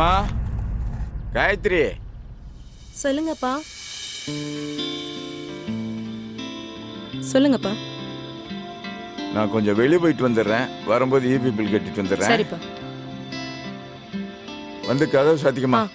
அம்மா காயத்ரி. சொல்லுங்கப்பா. சொல்லுங்கப்பா. நான் கொஞ்சம் வெளியே போயிட்டு வந்துடுறேன். வரும்போது இபி பில் கட்டிட்டு வந்துடுறேன். சரிப்பா. வந்து கதவு சாத்திக்கமா.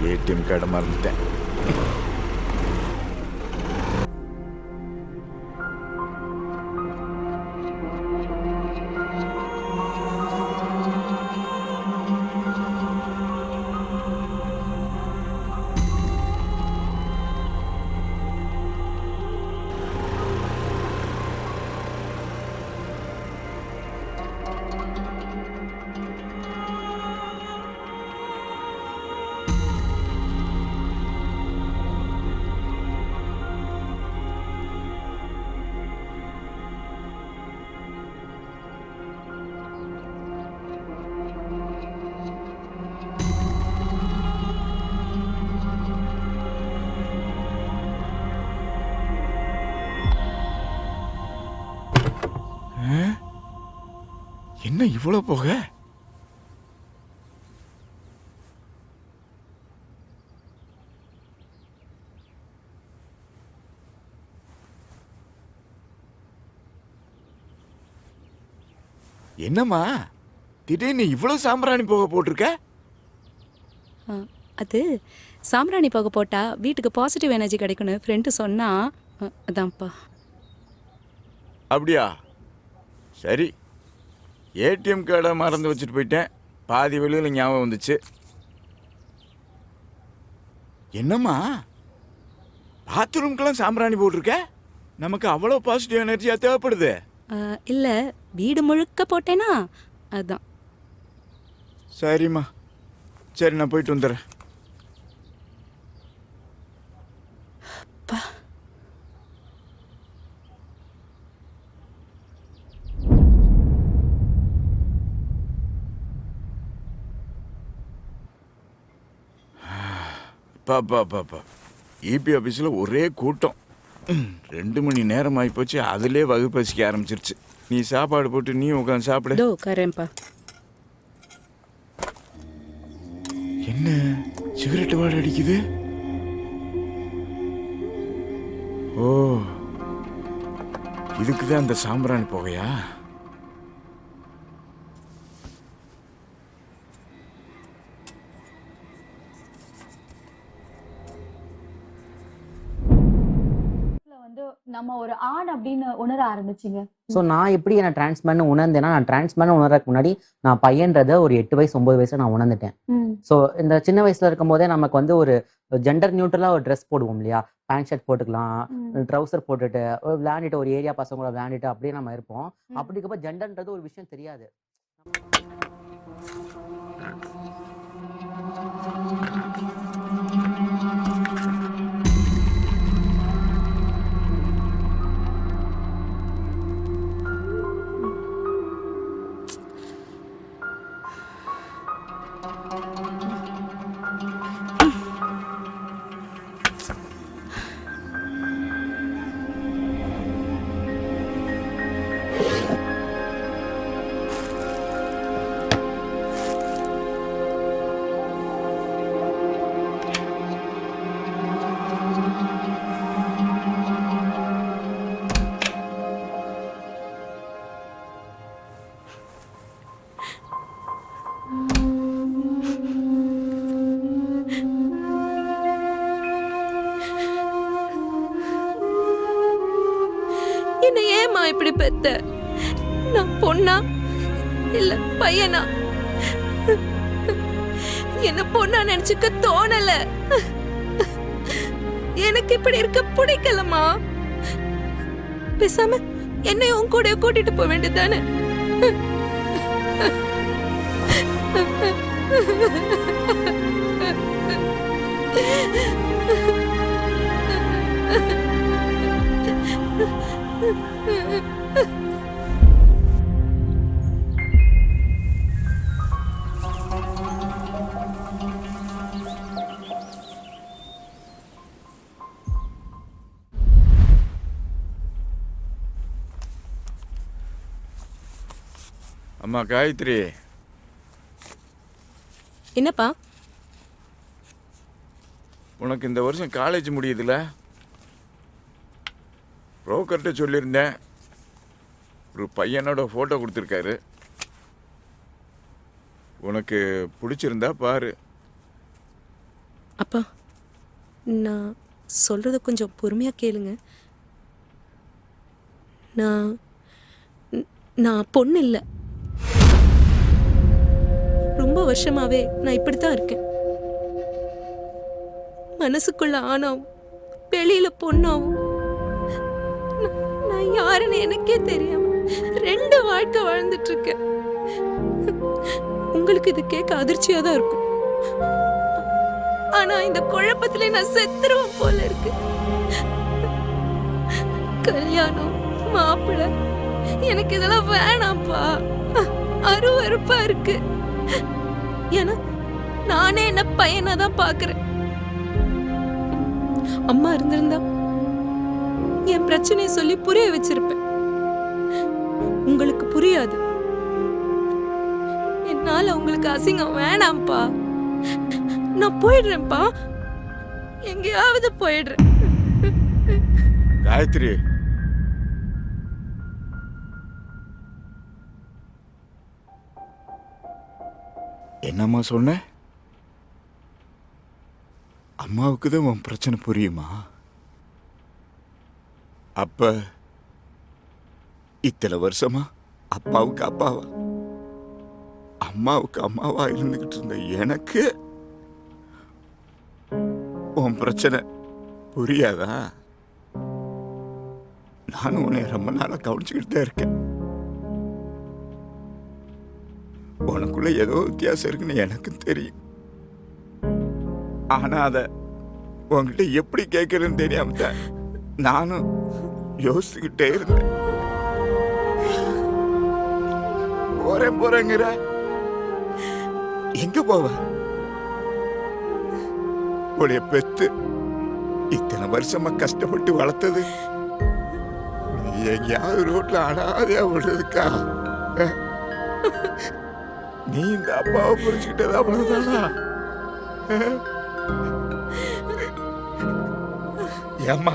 ஏடிஎம் கார்டை மறந்துட்டேன். என்ன இவ்வளோ போக? என்னம்மா திடீர்னு இவ்வளோ சாம்பிராணி போக போட்டிருக்க? அது சாம்பிராணி போக போட்டா வீட்டுக்கு பாசிட்டிவ் எனர்ஜி கிடைக்கும்னு ஃப்ரெண்டு சொன்னா, அதான்ப்பா. அப்படியா? சரி, ஏடிஎம் கார்டை மறந்து வச்சுட்டு போயிட்டேன். பாதி வெளியில் ஞாபகம் வந்துச்சு. என்னம்மா பாத்ரூம்க்கெல்லாம் சாம்பிராணி போட்டிருக்க? நமக்கு அவ்வளோ பாசிட்டிவ் எனர்ஜியாக தேவைப்படுது. இல்ல, வீடு முழுக்க போட்டேனா அதான். சரிம்மா, சரி நான் போயிட்டு வந்துடுறேன். பாப்பா இபி ஆஃபீஸில் ஒரே கூட்டம். 2 மணி நேரம் ஆகிப்போச்சு, அதுலேயே வகுப்பு பசிக்க ஆரம்பிச்சிருச்சு. நீ சாப்பாடு போட்டு நீ உட்காந்து சாப்பிடு. இதோ உட்காரேன்ப்பா. என்ன சிகரெட் வாடை அடிக்குது? ஓ, இதுக்கு தான் அந்த சாம்பிராணி புகையா? வந்து நம்ம ஒரு ஆண் அப்படின்னு உணர ஆரம்பிச்சிங்க? ஸோ நான் எப்படி என்ன டிரான்ஸ்மேன் உணர்ந்தேன்னா, நான் டிரான்ஸ்மேன் உணர்றதுக்கு முன்னாடி நான் பையன்றதை ஒரு 8 வயசு 9 வயசுல நான் உணர்ந்துட்டேன். ஸோ இந்த சின்ன வயசுல இருக்கும் போதே நமக்கு வந்து ஒரு ஜெண்டர் நியூட்ரலாக ஒரு ட்ரெஸ் போடுவோம் இல்லையா? பேண்ட் ஷர்ட் போட்டுக்கலாம், ட்ரௌசர் போட்டுட்டு விளையாண்டுட்டு ஒரு ஏரியா பசங்களோட விளையாண்டுட்டு அப்படியே நம்ம இருப்போம். அப்படி இருக்கப்போ ஜெண்டர்ன்றது ஒரு விஷயம் தெரியாது. என்ன ஏமா இப்படி பெத்த? நான் பொண்ணா இல்ல பையனா? என்ன பொண்ணா நினைச்சுக்க தோணல. எனக்கு இப்படி இருக்க பிடிக்கலமா. பேசாம என்னை உன் கூட கூட்டிட்டு போக வேண்டியதானே? அம்மா காயத்ரி, என்னப்பா? உனக்கு இந்த வருஷம் காலேஜ் முடியுதுல? புரோக்கர்கிட்ட சொல்லியிருந்தேன், ஒரு பையனோட ஃபோட்டோ கொடுத்துருக்காரு. உனக்கு பிடிச்சிருந்தா பாரு. அப்பா, நான் சொல்றத கொஞ்சம் பொறுமையா கேளுங்க. நான் பொண்ணு இல்லை. ரொம்ப வருஷமாவே நான் இப்படித்தான் இருக்கேன். மனசுக்குள்ள ஆணாவும் வெளியில பொண்ணாவும் நான் யாருன்னு எனக்கே தெரியாம 2 வாழ்க்கை வாழ்ந்துட்டு இருக்கேன். உங்களுக்கு இது கேட்க அதிர்ச்சியா தான் இருக்கும். ஆனா இந்த குழப்பத்துல நான் செத்துருவேன் போல இருக்கு. கல்யாணம், மாப்பிள்ளை, எனக்கு இதெல்லாம் வேணாம்ப்பா. அருவருப்பா இருக்கு. ஏன்னா நானே என்ன பையனா தான் பாக்குறேன். அம்மா இருந்திருந்தா என் பிரச்சனையை சொல்லி புரிய வச்சிருப்பேன். உங்களுக்கு புரியாது. என்னால உங்களுக்கு அசிங்கம் வேணாம்ப்பா. நான் போயிடுறேன்ப்பா. எங்கேயாவது போயிடுறேன். காயத்ரி, என்னம்மா சொன்ன? அம்மாவுக்கு தான் உன் பிரச்சனை புரியுமா? அப்ப இத்தனை வருஷமா அப்பாவுக்கு அப்பாவா, அம்மாவுக்கு அம்மாவா இருந்துகிட்டு இருந்த எனக்கு உன் பிரச்சனை புரியாதா? நானும் உன்னை ரொம்ப நாளா கவனிச்சுக்கிட்டு தான் இருக்கேன். உனக்குள்ள ஏதோ வித்தியாசம் இருக்குன்னு எனக்கும் தெரியும். ஆனா அத உன்கிட்ட எப்படி கேட்கறதுன்னு தெரியாம தான் நானும் யோசிச்சுக்கிட்டே இருந்தேன். போறேங்கிற எங்க போவ? உடைய பெத்து இத்தனை வருஷமா கஷ்டப்பட்டு வளர்த்தது நீ எங்கேயாவது ரோட்ல அனாதையா விடுறதுக்கா? நீ இந்த அப்பாவை புரிஞ்சுக்கிட்டது அவ்வளவுதானா? ஏம்மா,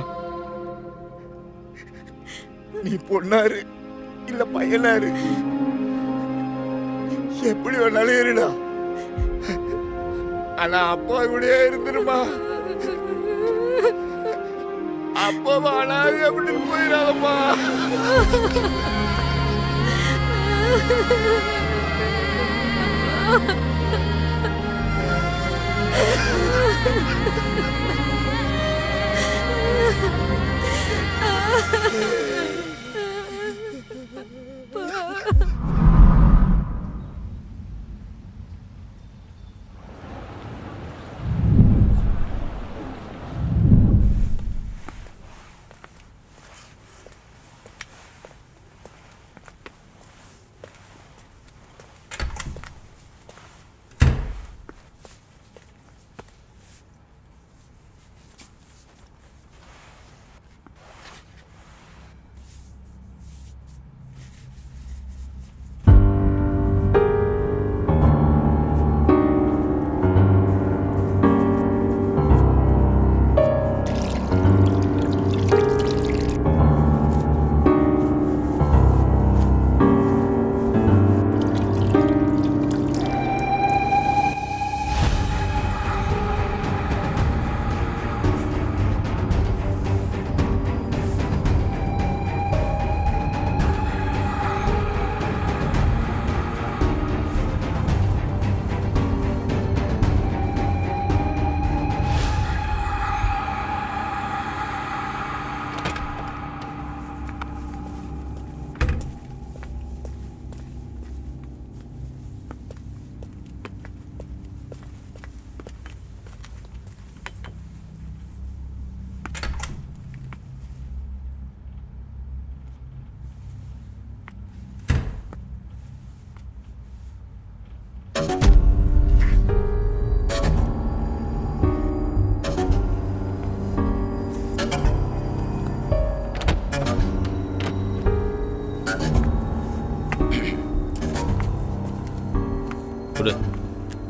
நீ பொண்ணாரு இல்ல பையனாரு, எப்படி வேணாலும் இருடா. ஆனா அப்பா இப்படியே இருந்துருமா. அப்பா அனாதை அப்படின்னு போயிடாதம்மா.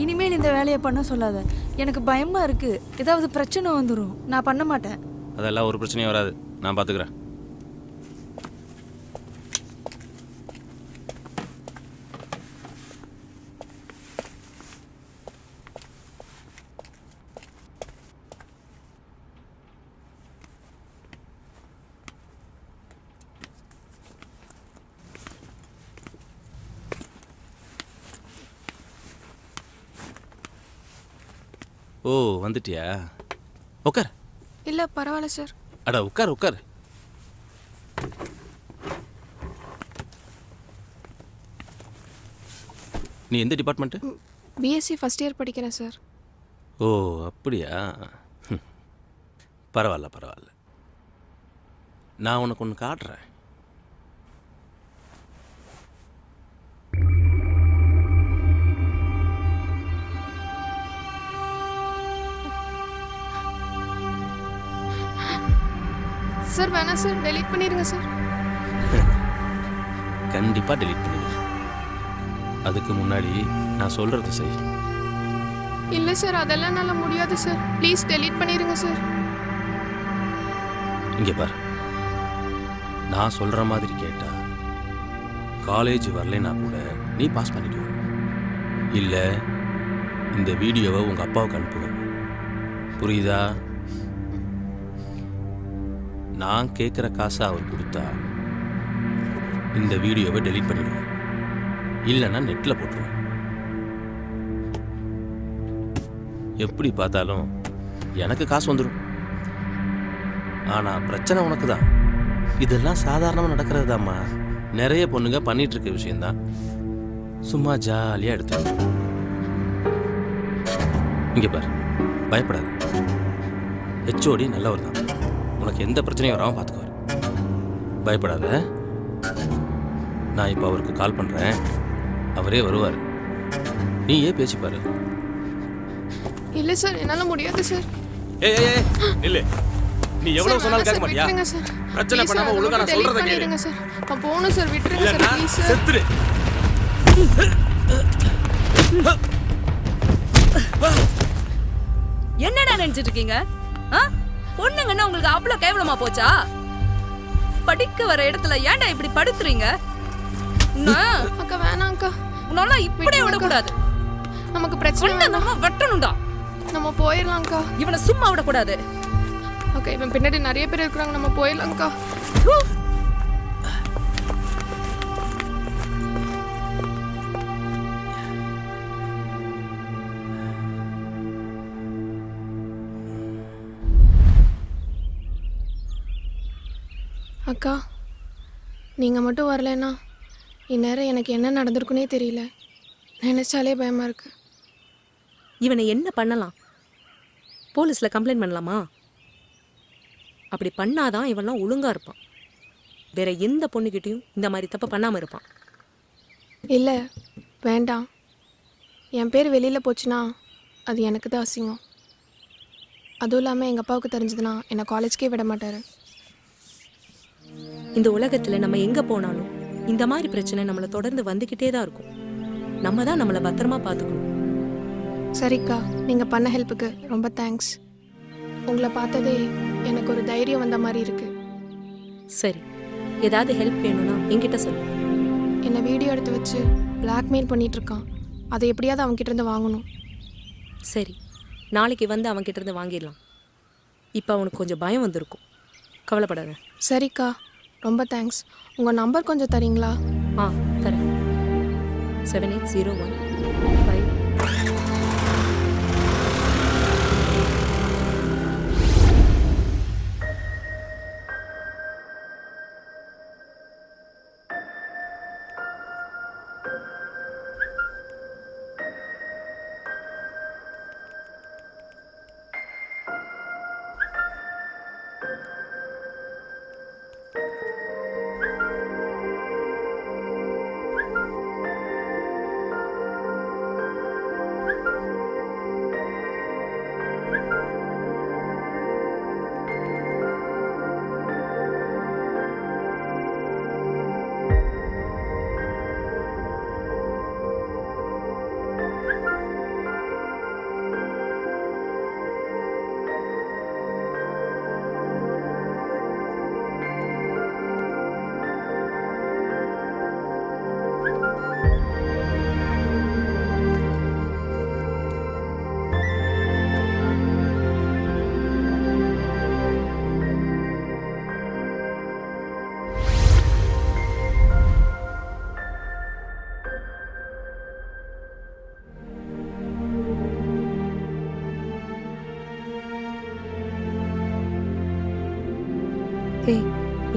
இனிமேல் இந்த வேலையை பண்ண சொல்லாத. எனக்கு பயமா இருக்கு. ஏதாவது பிரச்சனை வந்துடும். நான் பண்ண மாட்டேன். அதெல்லாம் ஒரு பிரச்சனையும் வராது. நான் பார்த்துக்கிறேன். ஓ, வந்துட்டியா? உட்கார். இல்லை பரவாயில்ல சார். அட உட்கார் உட்கார். நீ எந்த டிபார்ட்மெண்ட்டு? பிஎஸ்சி ஃபர்ஸ்ட் இயர் படிக்கிறேன் சார். ஓ அப்படியா? பரவாயில்ல பரவாயில்ல. நான் உனக்கு ஒன்று காட்டுறேன். சார் வேணாம் சார், டெலீட் பண்ணிடுங்க சார். கண்டிப்பாக டெலீட் பண்ணிடு. அதுக்கு முன்னாடி நான் சொல்கிறது செய். இல்லை சார், அதெல்லாம் நல்லா முடியாது சார். ப்ளீஸ் டெலீட் பண்ணிடுங்க சார். இங்கே பார், நான் சொல்கிற மாதிரி கேட்டா காலேஜ் வரலைன்னா கூட நீ பாஸ் பண்ணிடுவ. இல்லை இந்த வீடியோவை உங்கள் அப்பாவுக்கு அனுப்புவேன். புரியுதா? நான் கேட்குற காசை அவர் கொடுத்தா இந்த வீடியோவை டெலீட் பண்ணிடுவேன். இல்லைன்னா நெட்டில் போட்டுருவேன். எப்படி பார்த்தாலும் எனக்கு காசு வந்துடும். ஆனால் பிரச்சனை உனக்கு தான். இதெல்லாம் சாதாரணமாக நடக்கிறது தாம்மா. நிறைய பொண்ணுங்க பண்ணிட்டு இருக்க விஷயந்தான். சும்மா ஜாலியாக எடுத்து இங்கே பார், பயப்படாது. ஹெச்ஓடி நல்லவர் தான். உனக்கு எந்த பிரச்சனையும் வராமல் பார்த்துக்குவார். பயப்படாத. நான் இப்போ அவருக்கு கால் பண்ணுறேன். அவரே வருவார். நீ ஏன் பேசிப்பாரு. இல்லை சார், என்னால் முடியாது சார். ஏய் ஏய் ஏய், நில்லு. நீ எவ்வளவு சொன்னாலும் கேட்க மாட்டியா? விட்டுருங்க சார். பிரச்சனை Please பண்ணாம சார், ஒழுங்கா நான் delete சொல்றத கேளு. பண்ணிடுங்க சார். நான் போகணும் சார், விட்டுருங்க சார், இல்லன்னா ப்ளீஸ் சார். செத்துரு. என்னடா நினைச்சிட்டு இருக்கீங்க? பொண்ணுங்கன்னா உங்களுக்கு அவ்வளவு கேவலமா போச்சா? படிக்க வர இடத்துல ஏன்டா இப்படி படுத்துறீங்க? அக்கா வேணாம் அக்கா. உன்னால இப்படியே விடக்கூடாது. நமக்கு பிரச்சனை வேண்டாம். நம்ம வெட்டணும்டா. நம்ம போயிடலாம் அக்கா. இவனை சும்மா விடக்கூடாது. அக்கா இவன் பின்னாடி நிறைய பேர் இருக்கிறாங்க, நம்ம போயிடலாம் அக்கா. அக்கா நீங்கள் மட்டும் வரலைன்னா இந்நேரம் எனக்கு என்ன நடந்திருக்குன்னே தெரியல. நினைச்சாலே பயமாக இருக்கு. இவனை என்ன பண்ணலாம்? போலீஸ்ல கம்ப்ளைண்ட் பண்ணலாமா? அப்படி பண்ணாதான் இவன்லாம் ஒழுங்கா இருப்பான். வேற எந்த பொண்ணுகிட்டையும் இந்த மாதிரி தப்பு பண்ணாம இருப்பான். இல்லை வேண்டாம். என் பேர் வெளியில் போச்சுன்னா அது எனக்கு தான் அசிங்கம். அதுவும் இல்லாமல் எங்கள் அப்பாவுக்கு தெரிஞ்சதுன்னா என்னை காலேஜ்க்கே விட மாட்டார். இந்த உலகத்துல நம்ம எங்க போனாலும் இந்த மாதிரி பிரச்சனை நம்மளை தொடர்ந்து வந்துகிட்டே தான் இருக்கும். நம்ம தான் நம்மளை பத்திரமா பார்த்துக்கணும். சரிக்கா, நீங்கள் பண்ண ஹெல்ப்புக்கு ரொம்ப தேங்க்ஸ். உங்களை பார்த்ததே எனக்கு ஒரு தைரியம் வந்த மாதிரி இருக்கு. சரி, ஏதாவது ஹெல்ப் வேணும்னா என்கிட்ட சொல்லு. என்னை வீடியோ எடுத்து வச்சு பிளாக்மெயில் பண்ணிட்டு இருக்கான். அதை எப்படியாவது அவன்கிட்ட இருந்து வாங்கணும். சரி, நாளைக்கு வந்து அவன்கிட்ட இருந்து வாங்கிடலாம். இப்போ அவனுக்கு கொஞ்சம் பயம் வந்திருக்கும். கவலைப்படாத. சரிக்கா, ரொம்ப தேங்க்ஸ். உங்கள் நம்பர் கொஞ்சம் தரீங்களா? தரேன். 7801 5.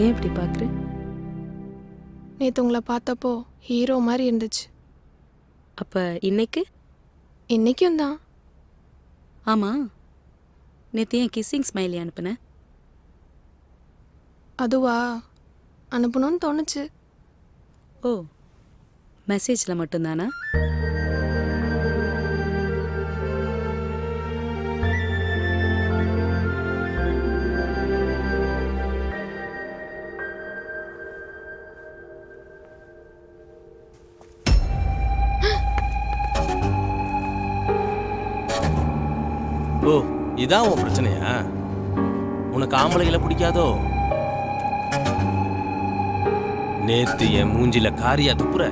ஏன் இப்படி பார்க்குற? நேற்று உங்களை பார்த்தப்போ ஹீரோ மாதிரி இருந்துச்சு. அப்போ இன்னைக்கு? இன்றைக்கும் தான். ஆமாம், நேற்று ஏன் கிஸ்ஸிங் ஸ்மைலி அனுப்புனேன்? அதுவா, அனுப்பணும்னு தோணுச்சு. ஓ, மெசேஜில் மட்டும்தானா? ஓ, இதான் உன் பிரச்சனையா? உனக்கு ஆம்பளைகளை பிடிக்காதோ? நேத்து என் மூஞ்சில காரியா துப்புற.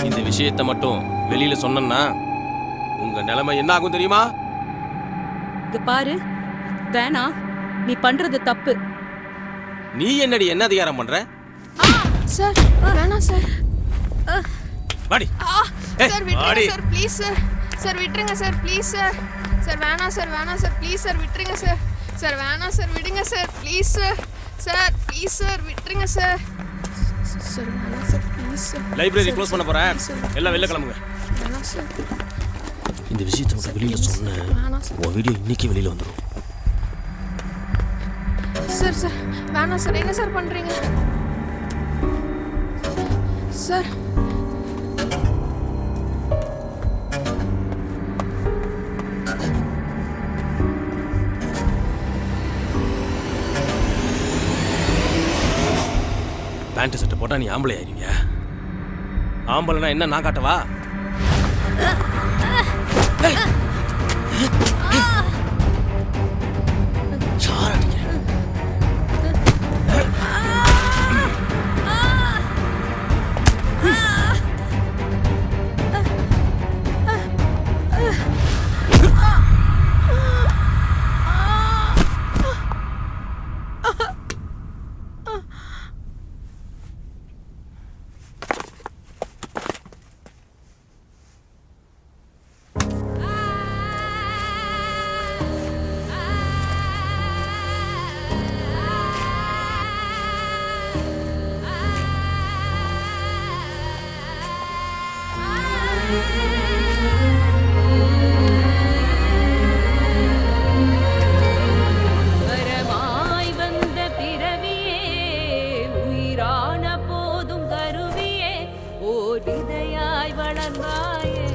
இந்த விஷயத்தை மட்டும் வெளியில சொன்னா உங்க நிலைமை என்ன ஆகும் தெரியுமா? இங்க பாரு, வேணாம், நீ பண்றது தப்பு. நீ என்னடி என்ன அதிகாரம் பண்ற? சார் வேணாம் சார். வாடி. சார் விட்டுருங்க சார், ப்ளீஸ் சார். சார் விட்டுருங்க சார், ப்ளீஸ் சார். சார் வேணாம் சார், வேணாம் சார், ப்ளீஸ் சார் விட்டுருங்க சார். சார் வேணாம் சார், விடுங்க sir, please sir. Sir please sir விட்டுருங்க சார். சார் வேணாம் sir, please sir. Library close பண்ண போறேன், எல்லாம் வெளில கிளம்புங்க. வேணாம் சார். இந்த விஷயத்தை மட்டும் வெளியில சொன்னேன், வேணாம் சார். உன் வீடியோ இன்னைக்கு வெளியில வந்துடும். சார் சார் வேணாம் சார். என்ன சார் பண்ணுறீங்க சார்? பேண்ட் சட்டை போட்டால் நீ ஆம்பளை ஆயிருங்க. ஆம்பளைனா என்ன நான் காட்டவா? வரமாய் வந்த பிறவியே, உயிரான போதும் கருவியே, ஓர் விதையாய் வளர்ந்தாயே,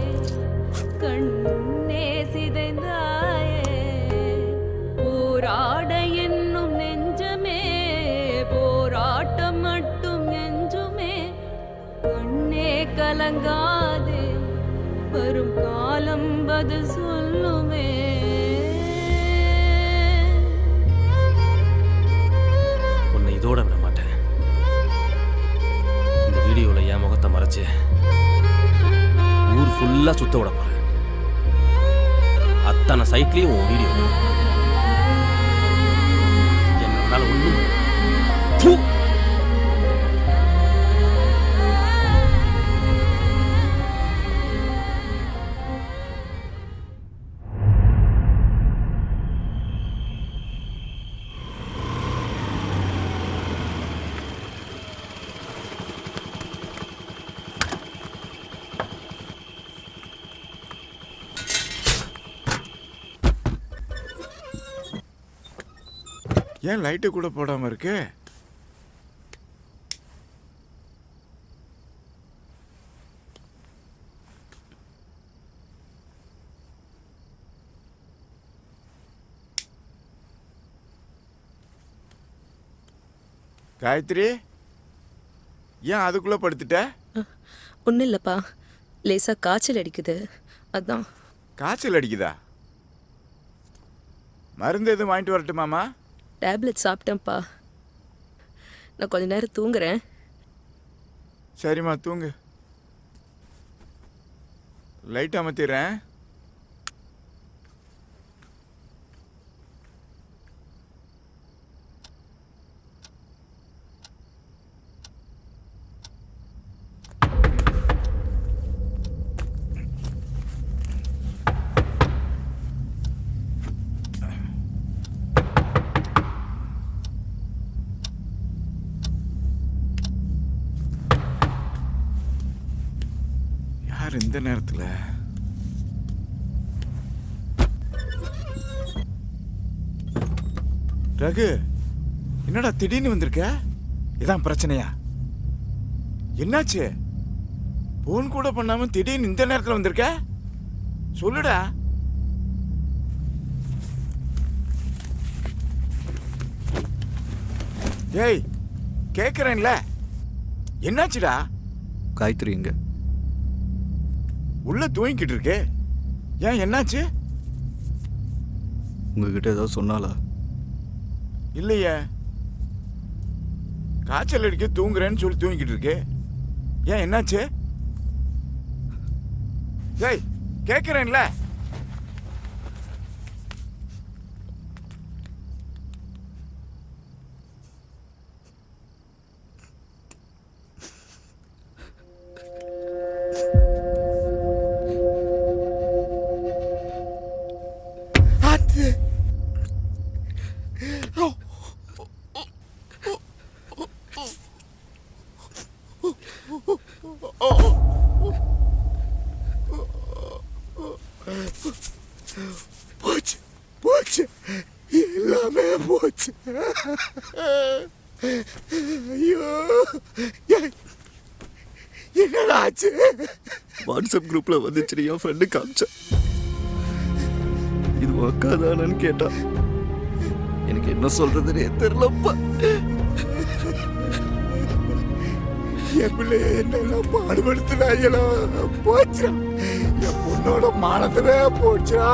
கண்ணே சிதைந்தாயே. போராட என்னும் நெஞ்சமே, போராட்டம் மட்டும் நெஞ்சுமே, கண்ணே கலங்காதே, வரும் காலம் பதில் சொல்லுமே. உன்னை இதோட விட மாட்டேன். இந்த வீடியோவில் என் முகத்தை மறைச்சு ஊர் ஃபுல்லாக சுத்த விட போகிறேன். அத்தனை சைட்லேயும் உன் வீடியோ என்னால் ஒன்றும் ஏன் லைட்டு கூட போடாமல் இருக்கு? காயத்ரி, ஏன் அதுக்குள்ளே படுத்துட்ட? ஒன்றும் இல்லைப்பா, லேசாக காய்ச்சல் அடிக்குது, அதான். காய்ச்சல் அடிக்குதா? மருந்து எதுவும் வாங்கிட்டு வரட்டுமாமா? டேப்லெட் சாப்பிட்டேன்ப்பா. நான் கொஞ்ச நேரம் தூங்குறேன். சரிம்மா, தூங்கு. லைட் அமர்த்திடுறேன். இந்த நேரத்தில் ரகு, என்னடா திடீர்னு வந்திருக்க? இதான் பிரச்சனையா? என்னாச்சு? போன் கூட பண்ணாம திடீர்னு இந்த நேரத்தில் வந்திருக்க? சொல்லுடா. ஏய், கேக்குறேன்ல, என்னாச்சுடா? காயத்ரி எங்க? உள்ள தூங்கிக்கிட்டு இருக்கே. ஏன், என்னாச்சு? உங்ககிட்ட ஏதாவது சொன்னாலா? இல்லையே, காய்ச்சல் அடிக்க தூங்குறேன்னு சொல்லி தூங்கிக்கிட்டு இருக்கே. ஏன், என்னாச்சு? ஏய், கேட்குறேன்ல. போச்சு போச்சு, எல்லாமே போச்சு. ஐயோ, என்னடா ஆச்சு? வாட்ஸ்அப் குரூப்ல வந்துச்சு, என் ஃப்ரெண்டு காமிச்சேன். இது அக்கா தானு கேட்டா எனக்கு என்ன சொல்றதுன்னே தெரியலப்பா. என் பிள்ளைய என்னெல்லாம் பாடுபடுத்தினாங்களோ போச்சுடா. என் பொண்ணோட மானத்தவே போச்சுடா.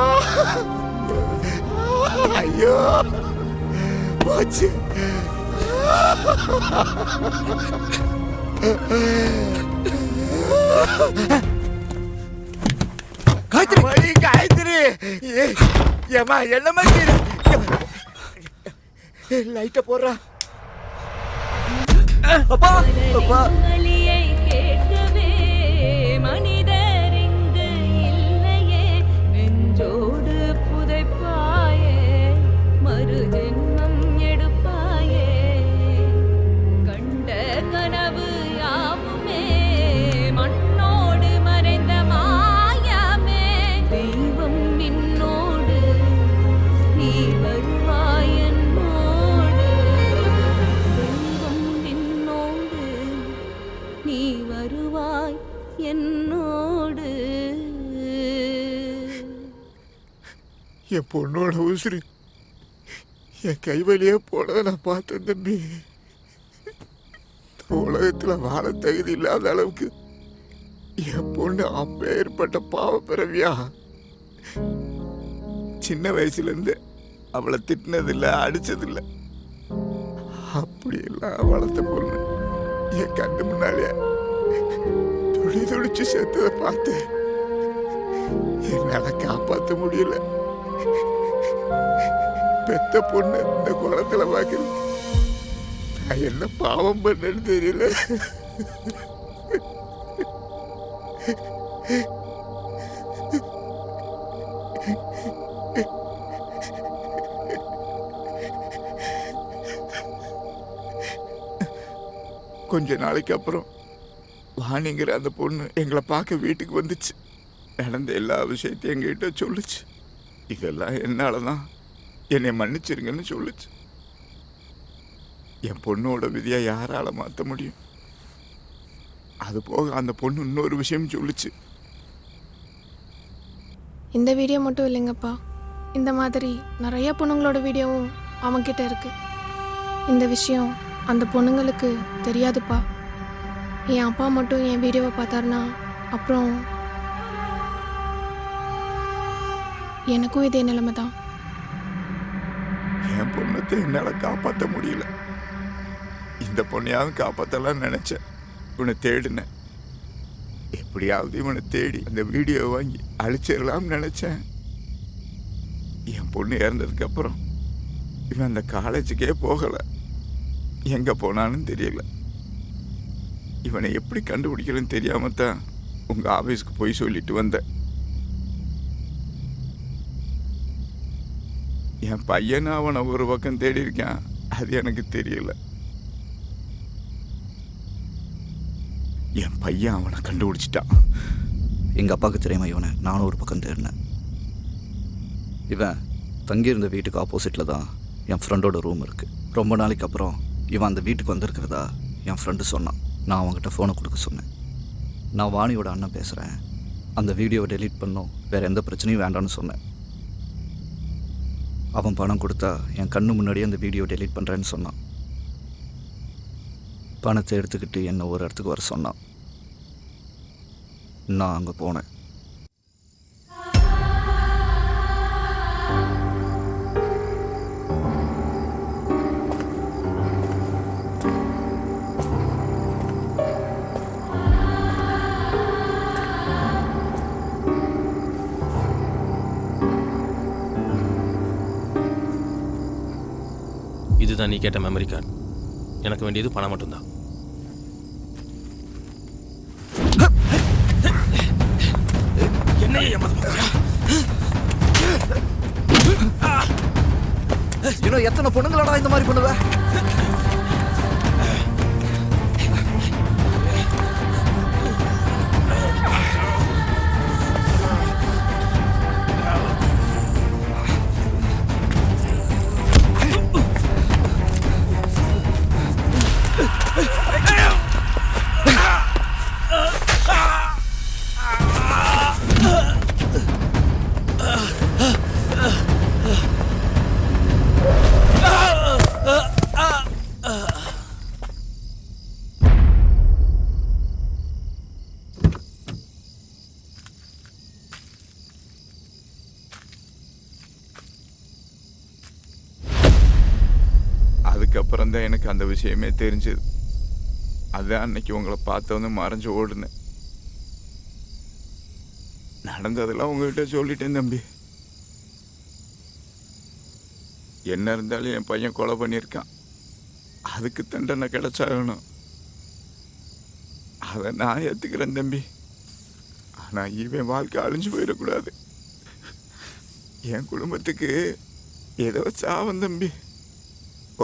ஐயோ போச்சு. காயத்ரி காயத்ரி ஏமா என்ன மாதிரி லைட்ட போடுறா. அப்பா அப்பா மொழியை கேட்கவே மனிதர் இங்கு இல்லையே, நெஞ்சோடு புதைப்பாயே மறு ஜென்மம் எடுப்பாயே, கண்ட கனவு யாவுமே மண்ணோடு மறைந்த மாயமே, தெய்வம் நின்னோடு நீ வருவாய் என்னோடு, தெய்வம் நின்னோடு நீ வருவாய் என்னோடு. என் பொண்ணோட உசுறு என் கைவலியே போனதை நான் பார்த்தேன் தம்பி. உலகத்தில் வாழ தகுதி இல்லாத அளவுக்கு என் பொண்ணு அப்பேற்பட்ட பாவ பிறவியா. சின்ன வயசுலேருந்து அவளை திட்டினதில்லை, அடித்ததில்லை. அப்படியெல்லாம் வளர்த்த பொண்ணு என் கண்ணு முன்னாலே துடி துடிச்சு செத்ததை பார்த்து என்னால் காப்பாற்ற முடியல. பெத்த பொண்ணு இந்த குளத்துல பார்க்குறது நான் என்ன பாவம் பண்ணேன்னு தெரியல. கொஞ்ச நாளைக்கு அப்புறம் வாணிங்கிற அந்த பொண்ணு எங்களை பார்க்க வீட்டுக்கு வந்துச்சு. நடந்த எல்லா விஷயத்தையும் எங்ககிட்ட சொல்லுச்சு. இதெல்லாம் என்னால தான், என்னை மன்னிச்சிருங்கன்னு சொல்லுச்சு. என் பொண்ணோட விதியை யாரால மாற்ற முடியும்? அது போக அந்த பொண்ணு இன்னொரு விஷயம் சொல்லுச்சு. இந்த வீடியோ மட்டும் இல்லைங்கப்பா, இந்த மாதிரி நிறைய பொண்ணுங்களோட வீடியோவும் அவன்கிட்ட இருக்கு. இந்த விஷயம் அந்த பொண்ணுங்களுக்கு தெரியாதுப்பா. என் அப்பா மட்டும் என் வீடியோவை பார்த்தாருன்னா அப்புறம் எனக்கும் இதே நிலைமை தான். என் பொண்ணத்தை என்னால் காப்பாற்ற முடியல. இந்த பொண்ணையாவது காப்பாற்றலாம்னு நினச்சேன். இவனை தேடினேன். எப்படியாவது இவனை தேடி அந்த வீடியோ வாங்கி அழிச்சிடலாம்னு நினச்சேன். என் பொண்ணு இறந்ததுக்கப்புறம் இவன் அந்த காலேஜுக்கே போகலை. எங்கே போனான்னு தெரியல. இவனை எப்படி கண்டுபிடிக்கலன்னு தெரியாமல் தான் உங்கள் ஆஃபீஸ்க்கு போய் சொல்லிட்டு வந்தேன். என் பையனை அவனை ஒரு பக்கம் தேடி இருக்கான், அது எனக்கு தெரியல. என் பையன் அவனை கண்டுபிடிச்சிட்டான். எங்கள் அப்பாவுக்கு தெரியுமா இவனை நானும் ஒரு பக்கம் தேடினேன். இவன் தங்கியிருந்த வீட்டுக்கு ஆப்போசிட்டில் தான் என் ஃப்ரெண்டோட ரூம் இருக்குது. ரொம்ப நாளைக்கு அப்புறம் இவன் அந்த வீட்டுக்கு வந்திருக்கிறதா என் ஃப்ரெண்டு சொன்னான். நான் அவங்ககிட்ட ஃபோனை கொடுக்க சொன்னேன். நான் வாணியோட அண்ணன் பேசுகிறேன், அந்த வீடியோவை டெலீட் பண்ணோம், வேறு எந்த பிரச்சனையும் வேண்டாம்னு சொன்னேன். அவன் பணம் கொடுத்தா என் கண்ணு முன்னாடியே அந்த வீடியோ டெலீட் பண்ணுறேன்னு சொன்னான். பணத்தை எடுத்துக்கிட்டு என்னை ஒரு இடத்துக்கு வர சொன்னான். நான் அங்கே போனேன். இதுதான் நீ கேட்ட மெமரி கார்டு. எனக்கு வேண்டியது பணம் மட்டும்தான். இன்னும் எத்தனை பொண்ணுங்களடா இந்த மாதிரி பண்ணுவ? அதுக்கப்புறம் தான் எனக்கு அந்த விஷயமே தெரிஞ்சது. அதான் அன்னைக்கு உங்களை பார்த்தவொன்னே மறைஞ்சு ஓடுனேன். நடந்ததெல்லாம் உங்ககிட்ட சொல்லிட்டேன் தம்பி. என்ன இருந்தாலும் என் பையன் கொலை பண்ணியிருக்கான். அதுக்கு தண்டனை கிடைச்சாகணும். அதை நான் ஏற்றுக்கிறேன் தம்பி. ஆனால் இவன் வாழ்க்கை அழிஞ்சு போயிடக்கூடாது. என் குடும்பத்துக்கு ஏதோ சாவம் தம்பி.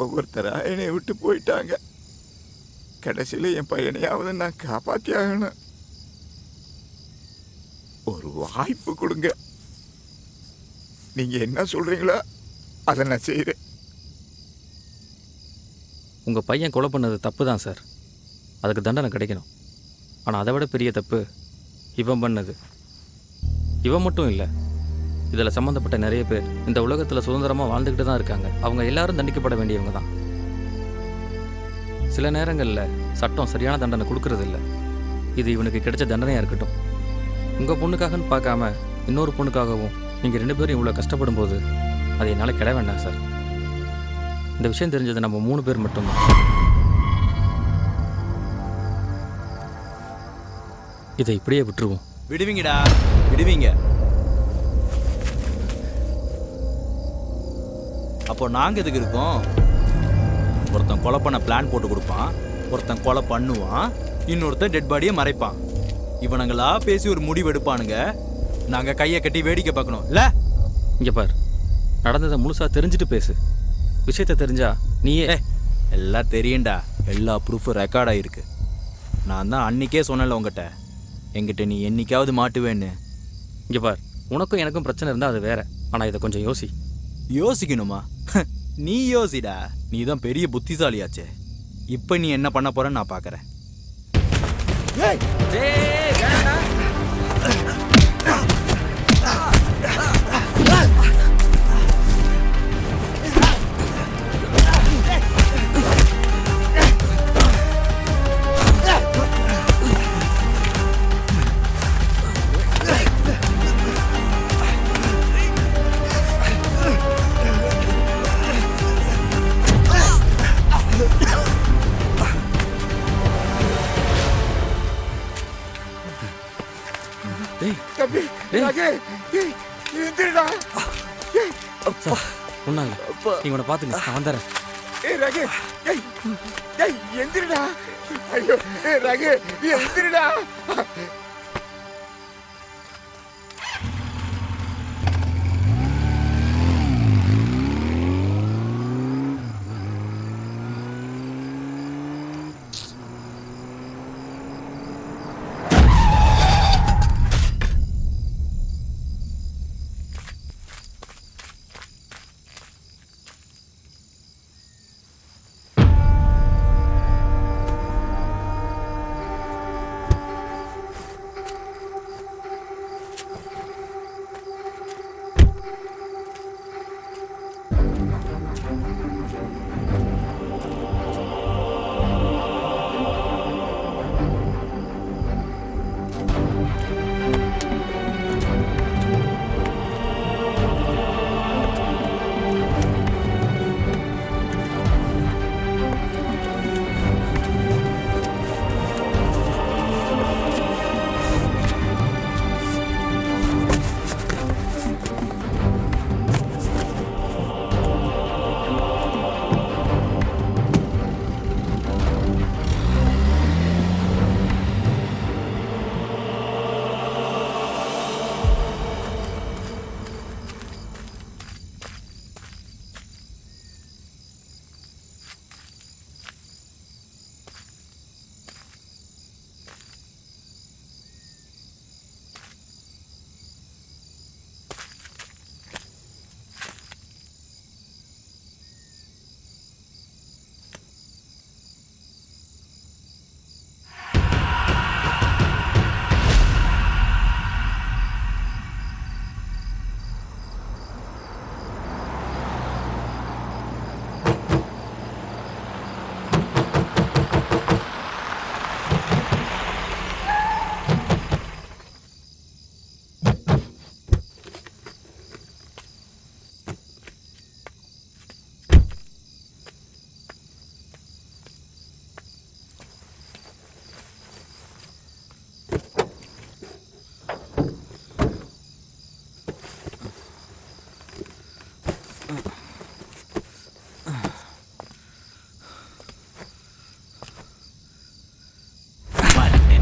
ஒவ்வொருத்தரா என்னை விட்டு போயிட்டாங்க. கடைசியில் என் பையனையாவது நான் காப்பாற்றி ஆகணும். ஒரு வாய்ப்பு கொடுங்க. நீங்கள் என்ன சொல்கிறீங்களோ அதை நான் செய்கிறேன். உங்கள் பையன் கொலை பண்ணது தப்பு தான் சார். அதுக்கு தண்டனை கிடைக்கணும். ஆனால் அதை விட பெரிய தப்பு இவன் பண்ணது. இவன் மட்டும் இல்லை, இதில் சம்மந்தப்பட்ட நிறைய பேர் இந்த உலகத்தில் சுதந்திரமாக வாழ்ந்துக்கிட்டு தான் இருக்காங்க. அவங்க எல்லாரும் தண்டிக்கப்பட வேண்டியவங்க தான். சில நேரங்களில் சட்டம் சரியான தண்டனை கொடுக்கறதில்ல. இது இவனுக்கு கிடைச்ச தண்டனையாக இருக்கட்டும். உங்கள் பொண்ணுக்காகன்னு பார்க்காம இன்னொரு பொண்ணுக்காகவும் நீங்கள் 2 பேரும் இவ்வளோ கஷ்டப்படும் போது அது என்னால் கிட வேண்டாம் சார். இந்த விஷயம் தெரிஞ்சது நம்ம 3 பேர் மட்டும்தான். இதை இப்படியே விட்டுருவோம். விடுவீங்கடா, விடுவீங்க. அப்போ நாங்கள் எதுக்கு இருக்கோம்? ஒருத்தன் கொலை பண்ண பிளான் போட்டு கொடுப்பான், ஒருத்தன் கொலை பண்ணுவான், இன்னொருத்தன் டெட் பாடியை மறைப்பான். இவனுங்களா பேசி ஒரு முடிவு எடுப்பானுங்க. நாங்கள் கையை கட்டி வேடிக்கை பார்க்கணும் இல்லை? இங்கே பார், நடந்ததை முழுசாக தெரிஞ்சுட்டு பேசு. விஷயத்தை தெரிஞ்சா நீயே எல்லாம் தெரியும்டா. எல்லா ப்ரூஃபும் ரெக்கார்ட் ஆகிருக்கு. நான் தான் அன்றைக்கே சொன்னேன்ல உங்ககிட்ட, என்கிட்ட நீ என்னைக்காவது மாட்டுவேன்னு. இங்கே பார், உனக்கும் எனக்கும் பிரச்சனை இருந்தால் அது வேற. ஆனால் இதை கொஞ்சம் யோசி. யோசிக்கணுமா? நீ யோசிடா, நீ தான் பெரிய புத்திசாலியாச்சே. இப்போ நீ என்ன பண்ண போறன்னு நான் பார்க்குறேன். தம்பி, ராகே, எந்திரிடா. ஒன்றாங்க, நீ உன்னை பார்த்துங்க, நான் வந்துடுறேன். ராகே, எந்திரிடா. ஐயோ ராகே, எந்திரிடா.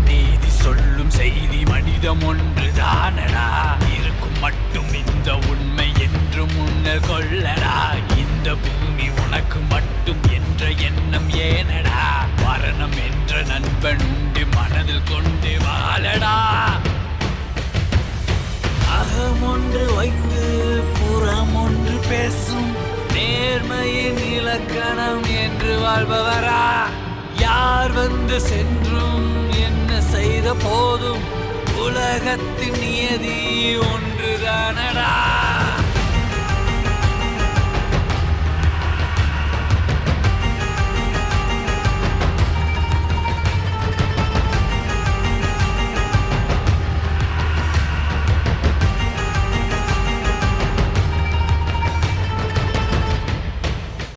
நீதி சொல்லும் செய்தி மனிதம் ஒன்று தானடா. இருக்கும் மட்டும் இந்த உண்மை என்று முன்னர் கொள்ளடா. இந்த பூமி உனக்கு மட்டும் என்ற எண்ணம் ஏனடா. மரணம் என்ற நண்பன் உண்டு மனதில் கொண்டு வாழடா. அகம் ஒன்று வைத்து புறம் ஒன்று பேசும் நேர்மையின் இலக்கணம் என்று வாழ்பவரா. யார் வந்து சென்றும் என்ன செய்த போதும் உலகத்தின் நியதி ஒன்றுதானடா.